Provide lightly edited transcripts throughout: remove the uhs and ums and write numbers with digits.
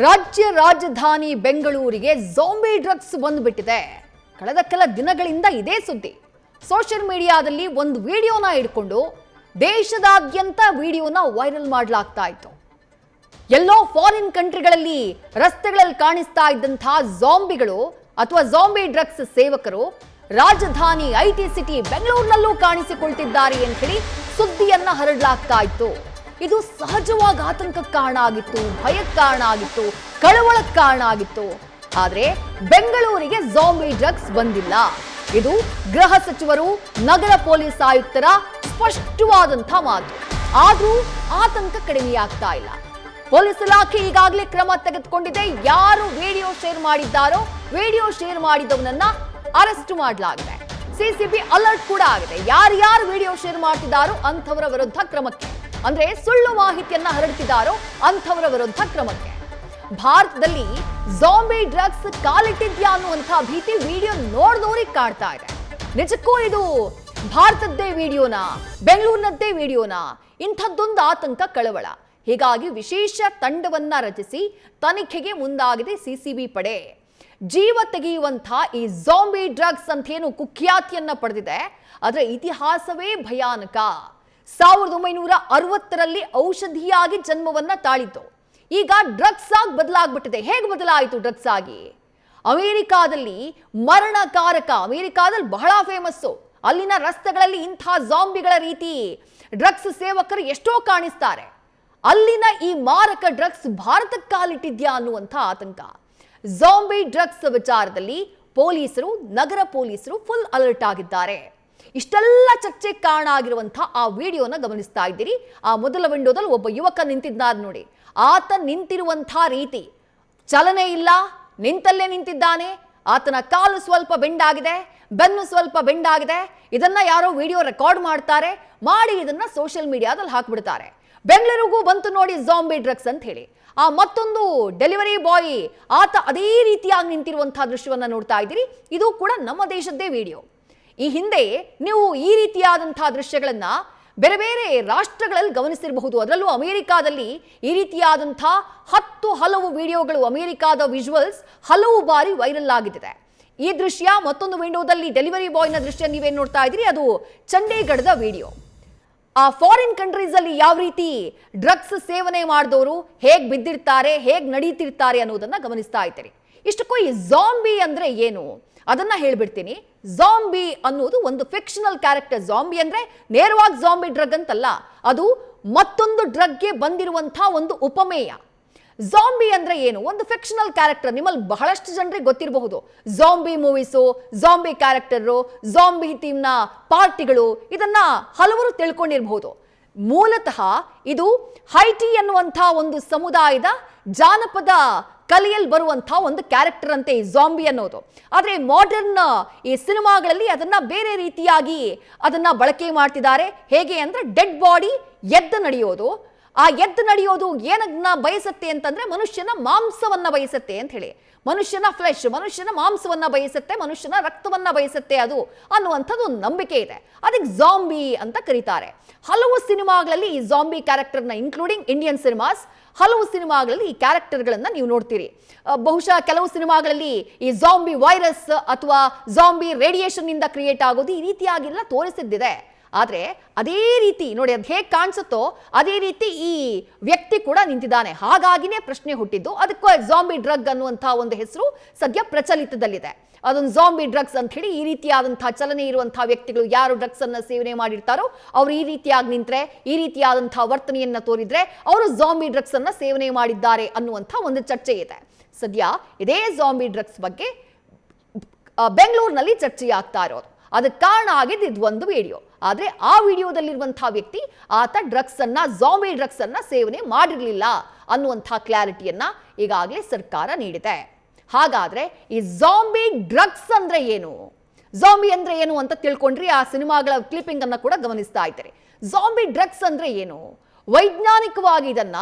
ರಾಜ್ಯ ರಾಜಧಾನಿ ಬೆಂಗಳೂರಿಗೆ ಝಾಂಬಿ ಡ್ರಗ್ಸ್ ಬಂದುಬಿಟ್ಟಿದೆ. ಕಳೆದ ಕೆಲ ದಿನಗಳಿಂದ ಇದೇ ಸುದ್ದಿ. ಸೋಷಿಯಲ್ ಮೀಡಿಯಾದಲ್ಲಿ ಒಂದು ವಿಡಿಯೋನ ಇಟ್ಕೊಂಡು ದೇಶದಾದ್ಯಂತ ವಿಡಿಯೋನ ವೈರಲ್ ಮಾಡಲಾಗ್ತಾ ಇತ್ತು. ಎಲ್ಲೋ ಫಾರಿನ್ ಕಂಟ್ರಿಗಳಲ್ಲಿ ರಸ್ತೆಗಳಲ್ಲಿ ಕಾಣಿಸ್ತಾ ಇದ್ದಂತಹ ಝಾಂಬಿಗಳು ಅಥವಾ ಝಾಂಬಿ ಡ್ರಗ್ಸ್ ಸೇವಕರು ರಾಜಧಾನಿ ಐಟಿ ಸಿಟಿ ಬೆಂಗಳೂರಿನಲ್ಲೂ ಕಾಣಿಸಿಕೊಳ್ತಿದ್ದಾರೆ ಅಂತ ಹೇಳಿ ಸುದ್ದಿಯನ್ನ ಹರಡಲಾಗ್ತಾ ಇತ್ತು. ಇದು ಸಹಜವಾಗಿ ಆತಂಕಕ್ಕೆ ಕಾರಣ ಆಗಿತ್ತು, ಭಯಕ್ಕೆ ಕಾರಣ ಆಗಿತ್ತು, ಕಳವಳಕ್ಕೆ ಕಾರಣ ಆಗಿತ್ತು. ಆದ್ರೆ ಬೆಂಗಳೂರಿಗೆ ಝಾಂಬಿ ಡ್ರಗ್ಸ್ ಬಂದಿಲ್ಲ. ಇದು ಗೃಹ ಸಚಿವರು, ನಗರ ಪೊಲೀಸ್ ಆಯುಕ್ತರ ಸ್ಪಷ್ಟವಾದಂತಹ ಮಾತು. ಆದ್ರೂ ಆತಂಕ ಕಡಿಮೆಯಾಗ್ತಾ ಇಲ್ಲ. ಪೊಲೀಸ್ ಇಲಾಖೆ ಈಗಾಗಲೇ ಕ್ರಮ ತೆಗೆದುಕೊಂಡಿದೆ. ಯಾರು ವಿಡಿಯೋ ಶೇರ್ ಮಾಡಿದ್ದಾರೋ ವಿಡಿಯೋ ಶೇರ್ ಮಾಡಿದವನನ್ನ ಅರೆಸ್ಟ್ ಮಾಡಲಾಗಿದೆ. ಸಿಸಿಬಿ ಅಲರ್ಟ್ ಕೂಡ ಆಗಿದೆ. ಯಾರ್ಯಾರು ವಿಡಿಯೋ ಶೇರ್ ಮಾಡ್ತಿದ್ದಾರೋ ಅಂಥವರ ವಿರುದ್ಧ ಕ್ರಮಕ್ಕೆ, ಅಂದ್ರೆ ಸುಳ್ಳು ಮಾಹಿತಿಯನ್ನ ಹರಡ್ತಿದ್ದಾರೋ ಅಂಥವರ ವಿರುದ್ಧ ಕ್ರಮಕ್ಕೆ. ಭಾರತದಲ್ಲಿ ಝಾಂಬಿ ಡ್ರಗ್ಸ್ ಕಾಲಿಟ್ಟಿದ್ಯಾ ಅನ್ನುವಂಥ ಭೀತಿ ವಿಡಿಯೋ ನೋಡಿದವರಿಗೆ ಕಾಡ್ತಾ ಇದೆ. ನಿಜಕ್ಕೂ ಇದು ಭಾರತದ್ದೇ ವಿಡಿಯೋನಾ, ಬೆಂಗಳೂರಿನದ್ದೇ ವಿಡಿಯೋನಾ? ಇಂಥದ್ದೊಂದು ಆತಂಕ, ಕಳವಳ. ಹೀಗಾಗಿ ವಿಶೇಷ ತಂಡವನ್ನ ರಚಿಸಿ ತನಿಖೆಗೆ ಮುಂದಾಗಿದೆ ಸಿಸಿಬಿ ಪಡೆ. ಜೀವ ತೆಗೆಯುವಂಥ ಈ ಝಾಂಬಿ ಡ್ರಗ್ಸ್ ಅಂತೇನು ಕುಖ್ಯಾತಿಯನ್ನ ಪಡೆದಿದೆ, ಅದರ ಇತಿಹಾಸವೇ ಭಯಾನಕ. 1960ರಲ್ಲಿ ಔಷಧಿಯಾಗಿ ಜನ್ಮವನ್ನ ತಾಳಿತು. ಈಗ ಡ್ರಗ್ಸ್ ಆಗಿ ಬದಲಾಗ್ಬಿಟ್ಟಿದೆ. ಹೇಗೆ ಬದಲಾಯಿತು ಡ್ರಗ್ಸ್ ಆಗಿ? ಅಮೆರಿಕಾದಲ್ಲಿ ಮರಣಕಾರಕ, ಅಮೆರಿಕಾದಲ್ಲಿ ಬಹಳ ಫೇಮಸ್ಸು. ಅಲ್ಲಿನ ರಸ್ತೆಗಳಲ್ಲಿ ಇಂಥ ಝಾಂಬಿಗಳ ರೀತಿ ಡ್ರಗ್ಸ್ ಸೇವಕರು ಎಷ್ಟೋ ಕಾಣಿಸ್ತಾರೆ. ಅಲ್ಲಿನ ಈ ಮಾರಕ ಡ್ರಗ್ಸ್ ಭಾರತಕ್ಕೆ ಕಾಲಿಟ್ಟಿದ್ಯಾ ಅನ್ನುವಂಥ ಆತಂಕ. ಝಾಂಬಿ ಡ್ರಗ್ಸ್ ವಿಚಾರದಲ್ಲಿ ಪೊಲೀಸರು, ನಗರ ಪೊಲೀಸರು ಫುಲ್ ಅಲರ್ಟ್ ಆಗಿದ್ದಾರೆ. ಇಷ್ಟೆಲ್ಲ ಚರ್ಚೆಗೆ ಕಾರಣ ಆಗಿರುವಂತಹ ಆ ವಿಡಿಯೋನ ಗಮನಿಸ್ತಾ ಇದ್ದೀರಿ. ಆ ಮೊದಲ ವಿಂಡೋದಲ್ಲಿ ಒಬ್ಬ ಯುವಕ ನಿಂತಿದ್ದಾನೆ ನೋಡಿ. ಆತ ನಿಂತಿರುವಂತಹ ರೀತಿ, ಚಲನೆ ಇಲ್ಲ, ನಿಂತಲ್ಲೇ ನಿಂತಿದ್ದಾನೆ. ಆತನ ಕಾಲು ಸ್ವಲ್ಪ ಬೆಂಡಾಗಿದೆ, ಬೆನ್ನು ಸ್ವಲ್ಪ ಬೆಂಡಾಗಿದೆ. ಇದನ್ನ ಯಾರೋ ವಿಡಿಯೋ ರೆಕಾರ್ಡ್ ಮಾಡ್ತಾರೆ, ಮಾಡಿ ಇದನ್ನ ಸೋಷಿಯಲ್ ಮೀಡಿಯಾದಲ್ಲಿ ಹಾಕ್ಬಿಡ್ತಾರೆ. ಬೆಂಗಳೂರಿಗೂ ಬಂತು ನೋಡಿ ಝಾಂಬಿ ಡ್ರಗ್ಸ್ ಅಂತ ಹೇಳಿ. ಆ ಮತ್ತೊಂದು ಡೆಲಿವರಿ ಬಾಯ್, ಆತ ಅದೇ ರೀತಿಯಾಗಿ ನಿಂತಿರುವಂತಹ ದೃಶ್ಯವನ್ನ ನೋಡ್ತಾ ಇದ್ದೀರಿ. ಇದು ಕೂಡ ನಮ್ಮ ದೇಶದ್ದೇ ವಿಡಿಯೋ. ಈ ಹಿಂದೆ ನೀವು ಈ ರೀತಿಯಾದಂತಹ ದೃಶ್ಯಗಳನ್ನ ಬೇರೆ ಬೇರೆ ರಾಷ್ಟ್ರಗಳಲ್ಲಿ ಗಮನಿಸಿರಬಹುದು. ಅದರಲ್ಲೂ ಅಮೆರಿಕಾದಲ್ಲಿ ಈ ರೀತಿಯಾದಂತಹ ಹಲವು ವಿಡಿಯೋಗಳು, ಅಮೆರಿಕಾದ ವಿಜುವಲ್ಸ್ ಹಲವು ಬಾರಿ ವೈರಲ್ ಆಗಿದೆ. ಈ ದೃಶ್ಯ, ಮತ್ತೊಂದು ವಿಂಡೋದಲ್ಲಿ ಡೆಲಿವರಿ ಬಾಯ್ನ ದೃಶ್ಯ ನೀವೇನು ನೋಡ್ತಾ ಇದ್ದೀರಿ, ಅದು ಚಂಡೀಗಢದ ವಿಡಿಯೋ. ಆ ಫಾರಿನ್ ಕಂಟ್ರೀಸ್ ಅಲ್ಲಿ ಯಾವ ರೀತಿ ಡ್ರಗ್ಸ್ ಸೇವನೆ ಮಾಡಿದವರು ಹೇಗೆ ಬಿದ್ದಿರ್ತಾರೆ, ಹೇಗೆ ನಡೀತಿರ್ತಾರೆ ಅನ್ನೋದನ್ನ ಗಮನಿಸ್ತಾ ಇದ್ದೀರಿ. ಇಷ್ಟಕ್ಕೂ ಈ ಝಾಂಬಿ ಅಂದ್ರೆ ಏನು ಅದನ್ನ ಹೇಳ್ಬಿಡ್ತೀನಿ. ಝಾಂಬಿ ಅನ್ನೋದು ಒಂದು ಫಿಕ್ಷನಲ್ ಕ್ಯಾರೆಕ್ಟರ್. ಝಾಂಬಿ ಅಂದ್ರೆ ನೇರವಾಗಿ ಝಾಂಬಿ ಡ್ರಗ್ ಅಂತಲ್ಲ, ಅದು ಮತ್ತೊಂದು ಡ್ರಗ್ಗೆ ಬಂದಿರುವಂತಹ ಒಂದು ಉಪಮೇಯ. ಝಾಂಬಿ ಅಂದ್ರೆ ಏನು? ಒಂದು ಫಿಕ್ಷನಲ್ ಕ್ಯಾರೆಕ್ಟರ್. ನಿಮ್ಮಲ್ಲಿ ಬಹಳಷ್ಟು ಜನರಿಗೆ ಗೊತ್ತಿರಬಹುದು. ಝಾಂಬಿ ಮೂವೀಸು, ಝಾಂಬಿ ಕ್ಯಾರೆಕ್ಟರು, ಝಾಂಬಿ ಥೀಮ್ನ ಪಾರ್ಟಿಗಳು, ಇದನ್ನ ಹಲವರು ತಿಳ್ಕೊಂಡಿರಬಹುದು. ಮೂಲತಃ ಇದು ಹೈಟಿ ಎನ್ನುವಂತಹ ಒಂದು ಸಮುದಾಯದ ಜಾನಪದ ಕಲೆಯಲ್ಲಿ ಬರುವಂತಹ ಒಂದು ಕ್ಯಾರೆಕ್ಟರ್ ಅಂತೆ ಈ ಝಾಂಬಿ ಅನ್ನೋದು. ಆದರೆ ಮಾಡರ್ನ್ ಈ ಸಿನಿಮಾಗಳಲ್ಲಿ ಅದನ್ನ ಬೇರೆ ರೀತಿಯಾಗಿ ಅದನ್ನ ಬಳಕೆ ಮಾಡ್ತಿದ್ದಾರೆ. ಹೇಗೆ ಅಂದ್ರೆ ಡೆಡ್ ಬಾಡಿ ಎದ್ದು ನಡೆಯೋದು. ಆ ಎದ್ದು ನಡೆಯೋದು ಏನನ್ನ ಬಯಸುತ್ತೆ ಅಂತಂದ್ರೆ ಮನುಷ್ಯನ ಮಾಂಸವನ್ನ ಬಯಸುತ್ತೆ ಅಂತ ಹೇಳಿ. ಮನುಷ್ಯನ ಫ್ಲೆಶ್, ಮನುಷ್ಯನ ಮಾಂಸವನ್ನ ಬಯಸುತ್ತೆ, ಮನುಷ್ಯನ ರಕ್ತವನ್ನ ಬಯಸುತ್ತೆ ಅದು ಅನ್ನುವಂಥದ್ದು ಒಂದು ನಂಬಿಕೆ ಇದೆ. ಅದಕ್ಕೆ ಝಾಂಬಿ ಅಂತ ಕರೀತಾರೆ. ಹಲವು ಸಿನಿಮಾಗಳಲ್ಲಿ ಈ ಝಾಂಬಿ ಕ್ಯಾರೆಕ್ಟರ್ನ, ಇನ್ಕ್ಲೂಡಿಂಗ್ ಇಂಡಿಯನ್ ಸಿನಿಮಾಸ್, ಹಲವು ಸಿನಿಮಾಗಳಲ್ಲಿ ಈ ಕ್ಯಾರೆಕ್ಟರ್ಗಳನ್ನ ನೀವು ನೋಡ್ತೀರಿ. ಬಹುಶಃ ಕೆಲವು ಸಿನಿಮಾಗಳಲ್ಲಿ ಈ ಝಾಂಬಿ ವೈರಸ್ ಅಥವಾ ಝಾಂಬಿ ರೇಡಿಯೇಷನ್ ಇಂದ ಕ್ರಿಯೇಟ್ ಆಗೋದು ಈ ರೀತಿಯಾಗೆಲ್ಲ ತೋರಿಸಿದ್ದಿದೆ. ಆದ್ರೆ ಅದೇ ರೀತಿ ನೋಡಿ, ಅದು ಹೇಗೆ ಕಾಣಿಸುತ್ತೋ ಅದೇ ರೀತಿ ಈ ವ್ಯಕ್ತಿ ಕೂಡ ನಿಂತಿದ್ದಾನೆ. ಹಾಗಾಗಿನೇ ಪ್ರಶ್ನೆ ಹುಟ್ಟಿದ್ದು. ಅದಕ್ಕೆ ಝಾಂಬಿ ಡ್ರಗ್ ಅನ್ನುವಂತಹ ಒಂದು ಹೆಸರು ಸದ್ಯ ಪ್ರಚಲಿತದಲ್ಲಿದೆ. ಅದೊಂದು ಝಾಂಬಿ ಡ್ರಗ್ಸ್ ಅಂತ ಹೇಳಿ ಈ ರೀತಿಯಾದಂತಹ ಚಲನೆ ಇರುವಂತಹ ವ್ಯಕ್ತಿಗಳು ಯಾರು ಡ್ರಗ್ಸ್ ಅನ್ನ ಸೇವನೆ ಮಾಡಿರ್ತಾರೋ ಅವರು ಈ ರೀತಿಯಾಗಿ ನಿಂತ್ರೆ, ಈ ರೀತಿಯಾದಂತಹ ವರ್ತನೆಯನ್ನ ತೋರಿದ್ರೆ ಅವರು ಝಾಂಬಿ ಡ್ರಗ್ಸ್ ಅನ್ನ ಸೇವನೆ ಮಾಡಿದ್ದಾರೆ ಅನ್ನುವಂತಹ ಒಂದು ಚರ್ಚೆ ಇದೆ. ಸದ್ಯ ಇದೇ ಝಾಂಬಿ ಡ್ರಗ್ಸ್ ಬಗ್ಗೆ ಬೆಂಗಳೂರಿನಲ್ಲಿ ಚರ್ಚೆಯಾಗ್ತಾ ಇರೋದು. ಅದಕ್ಕೆ ಕಾರಣ ಆಗಿದ್ದು ಇದು ಒಂದು ವಿಡಿಯೋ. ಆದ್ರೆ ಆ ವಿಡಿಯೋದಲ್ಲಿರುವಂತಹ ವ್ಯಕ್ತಿ, ಆತ ಡ್ರಗ್ಸ್ ಅನ್ನ, ಝಾಂಬಿ ಡ್ರಗ್ಸ್ ಅನ್ನ ಸೇವನೆ ಮಾಡಿರಲಿಲ್ಲ ಅನ್ನುವಂತಹ ಕ್ಲಾರಿಟಿಯನ್ನ ಈಗಾಗಲೇ ಸರ್ಕಾರ ನೀಡಿದೆ. ಹಾಗಾದ್ರೆ ಈ ಝಾಂಬಿ ಡ್ರಗ್ಸ್ ಅಂದ್ರೆ ಏನು, ಝಾಂಬಿ ಅಂದ್ರೆ ಏನು ಅಂತ ತಿಳ್ಕೊಂಡ್ರಿ. ಆ ಸಿನಿಮಾಗಳ ಕ್ಲಿಪ್ಪಿಂಗ್ ಅನ್ನ ಕೂಡ ಗಮನಿಸ್ತಾ ಇದ್ದಾರೆ. ಝಾಂಬಿ ಡ್ರಗ್ಸ್ ಅಂದ್ರೆ ಏನು? ವೈಜ್ಞಾನಿಕವಾಗಿ ಇದನ್ನ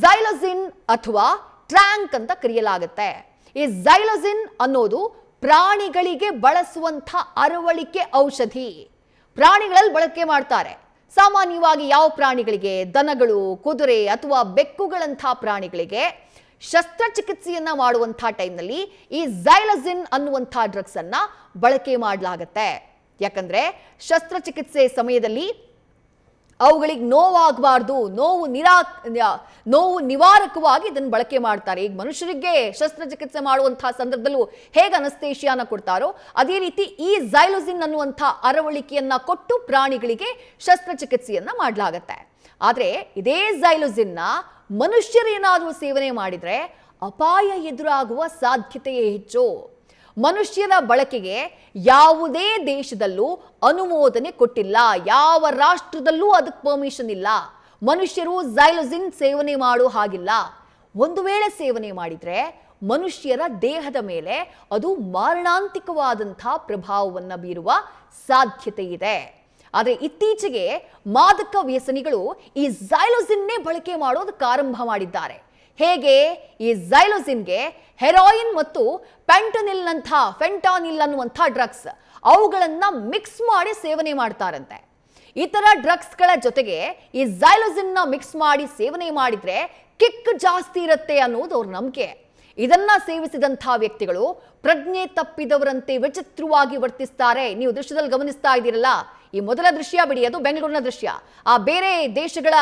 ಝೈಲೋಸಿನ್ ಅಥವಾ ಟ್ರ್ಯಾಂಕ್ ಅಂತ ಕರೆಯಲಾಗುತ್ತೆ. ಈ ಝೈಲೋಸಿನ್ ಅನ್ನೋದು ಪ್ರಾಣಿಗಳಿಗೆ ಬಳಸುವಂಥ ಅರವಳಿಕೆ ಔಷಧಿ. ಪ್ರಾಣಿಗಳಲ್ಲಿ ಬಳಕೆ ಮಾಡ್ತಾರೆ. ಸಾಮಾನ್ಯವಾಗಿ ಯಾವ ಪ್ರಾಣಿಗಳಿಗೆ? ದನಗಳು, ಕುದುರೆ ಅಥವಾ ಬೆಕ್ಕುಗಳಂಥ ಪ್ರಾಣಿಗಳಿಗೆ ಶಸ್ತ್ರಚಿಕಿತ್ಸೆಯನ್ನ ಮಾಡುವಂತಹ ಟೈಮ್ನಲ್ಲಿ ಈ ಝೈಲೋಸಿನ್ ಅನ್ನುವಂಥ ಡ್ರಗ್ಸ್ ಅನ್ನ ಬಳಕೆ ಮಾಡಲಾಗತ್ತೆ. ಯಾಕಂದ್ರೆ ಶಸ್ತ್ರಚಿಕಿತ್ಸೆ ಸಮಯದಲ್ಲಿ ಅವುಗಳಿಗೆ ನೋವಾಗಬಾರ್ದು, ನೋವು ನಿವಾರಕವಾಗಿ ಇದನ್ನು ಬಳಕೆ ಮಾಡ್ತಾರೆ. ಈಗ ಮನುಷ್ಯರಿಗೆ ಶಸ್ತ್ರಚಿಕಿತ್ಸೆ ಮಾಡುವಂತಹ ಸಂದರ್ಭದಲ್ಲೂ ಹೇಗೆ ಅನಸ್ತೇಶಿಯಾನ ಕೊಡ್ತಾರೋ ಅದೇ ರೀತಿ ಈ ಝೈಲೋಸಿನ್ ಅನ್ನುವಂಥ ಅರವಳಿಕೆಯನ್ನ ಕೊಟ್ಟು ಪ್ರಾಣಿಗಳಿಗೆ ಶಸ್ತ್ರಚಿಕಿತ್ಸೆಯನ್ನ ಮಾಡಲಾಗತ್ತೆ. ಆದರೆ ಇದೇ ಝೈಲೋಸಿನ್ನ ಮನುಷ್ಯರೇನಾದರೂ ಸೇವನೆ ಮಾಡಿದ್ರೆ ಅಪಾಯ ಎದುರಾಗುವ ಸಾಧ್ಯತೆಯೇ ಹೆಚ್ಚು. ಮನುಷ್ಯರ ಬಳಕೆಗೆ ಯಾವುದೇ ದೇಶದಲ್ಲೂ ಅನುಮೋದನೆ ಕೊಟ್ಟಿಲ್ಲ, ಯಾವ ರಾಷ್ಟ್ರದಲ್ಲೂ ಅದಕ್ಕೆ ಪರ್ಮಿಷನ್ ಇಲ್ಲ. ಮನುಷ್ಯರು ಝೈಲೋಸಿನ್ ಸೇವನೆ ಮಾಡೋ ಹಾಗಿಲ್ಲ. ಒಂದು ವೇಳೆ ಸೇವನೆ ಮಾಡಿದ್ರೆ ಮನುಷ್ಯರ ದೇಹದ ಮೇಲೆ ಅದು ಮಾರಣಾಂತಿಕವಾದಂಥ ಪ್ರಭಾವವನ್ನು ಬೀರುವ ಸಾಧ್ಯತೆ ಇದೆ. ಆದರೆ ಇತ್ತೀಚೆಗೆ ಮಾದಕ ವ್ಯಸನಿಗಳು ಈ ಝೈಲೋಸಿನ್ನೇ ಬಳಕೆ ಮಾಡೋದಕ್ಕೆ ಆರಂಭ ಮಾಡಿದ್ದಾರೆ. ಹೇಗೆ? ಈ ಝೈಲೋಸಿನ್ಗೆ ಹೆರಾಯಿನ್ ಮತ್ತು ಫೆಂಟಾನಿಲ್ ಅನ್ನುವಂಥ ಡ್ರಗ್ಸ್ ಅವುಗಳನ್ನ ಮಿಕ್ಸ್ ಮಾಡಿ ಸೇವನೆ ಮಾಡ್ತಾರಂತೆ. ಇತರ ಡ್ರಗ್ಸ್ಗಳ ಜೊತೆಗೆ ಈ ಝೈಲೋಸಿನ್ನ ಮಿಕ್ಸ್ ಮಾಡಿ ಸೇವನೆ ಮಾಡಿದ್ರೆ ಕಿಕ್ ಜಾಸ್ತಿ ಇರುತ್ತೆ ಅನ್ನೋದು ಅವ್ರ ನಂಬಿಕೆ. ಇದನ್ನ ಸೇವಿಸಿದಂಥ ವ್ಯಕ್ತಿಗಳು ಪ್ರಜ್ಞೆ ತಪ್ಪಿದವರಂತೆ ವಿಚಿತ್ರವಾಗಿ ವರ್ತಿಸ್ತಾರೆ. ನೀವು ದೃಶ್ಯದಲ್ಲಿ ಗಮನಿಸ್ತಾ ಇದ್ದೀರಲ್ಲ, ಈ ಮೊದಲ ದೃಶ್ಯ ಬಿಡಿ, ಅದು ಬೆಂಗಳೂರಿನ ದೃಶ್ಯ. ಆ ಬೇರೆ ದೇಶಗಳ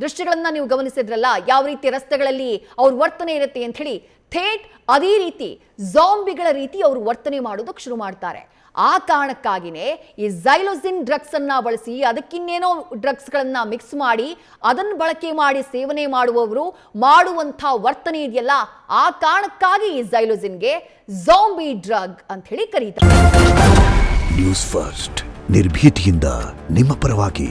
ದೃಶ್ಯಗಳನ್ನ ನೀವು ಗಮನಿಸಿದ್ರಲ್ಲ, ಯಾವ ರೀತಿ ರಸ್ತೆಗಳಲ್ಲಿ ಅವ್ರ ವರ್ತನೆ ಇರುತ್ತೆ ಅಂತ ಹೇಳಿ, ಥೇಟ್ ಅದೇ ರೀತಿ ಝಾಂಬಿಗಳ ರೀತಿ ಅವರು ವರ್ತನೆ ಮಾಡೋದಕ್ಕೆ ಶುರು ಮಾಡ್ತಾರೆ. ಆ ಕಾರಣಕ್ಕಾಗಿನೇ ಈ ಝೈಲೋಸಿನ್ ಡ್ರಗ್ಸ್ ಅನ್ನ ಬಳಸಿ ಅದಕ್ಕಿನ್ನೇನೋ ಡ್ರಗ್ಸ್ಗಳನ್ನ ಮಿಕ್ಸ್ ಮಾಡಿ ಅದನ್ನು ಬಳಕೆ ಮಾಡಿ ಸೇವನೆ ಮಾಡುವವರು ಮಾಡುವಂಥ ವರ್ತನೆ ಇದೆಯಲ್ಲ, ಆ ಕಾರಣಕ್ಕಾಗಿ ಈ ಝೈಲೋಸಿನ್ಗೆ ಝಾಂಬಿ ಡ್ರಗ್ ಅಂತ ಹೇಳಿ ಕರೀತಾರೆ. ನ್ಯೂಸ್ ಫಸ್ಟ್ ನಿರ್ಭೀತಿಯಿಂದ ನಿಮ್ಮ ಪರವಾಗಿ.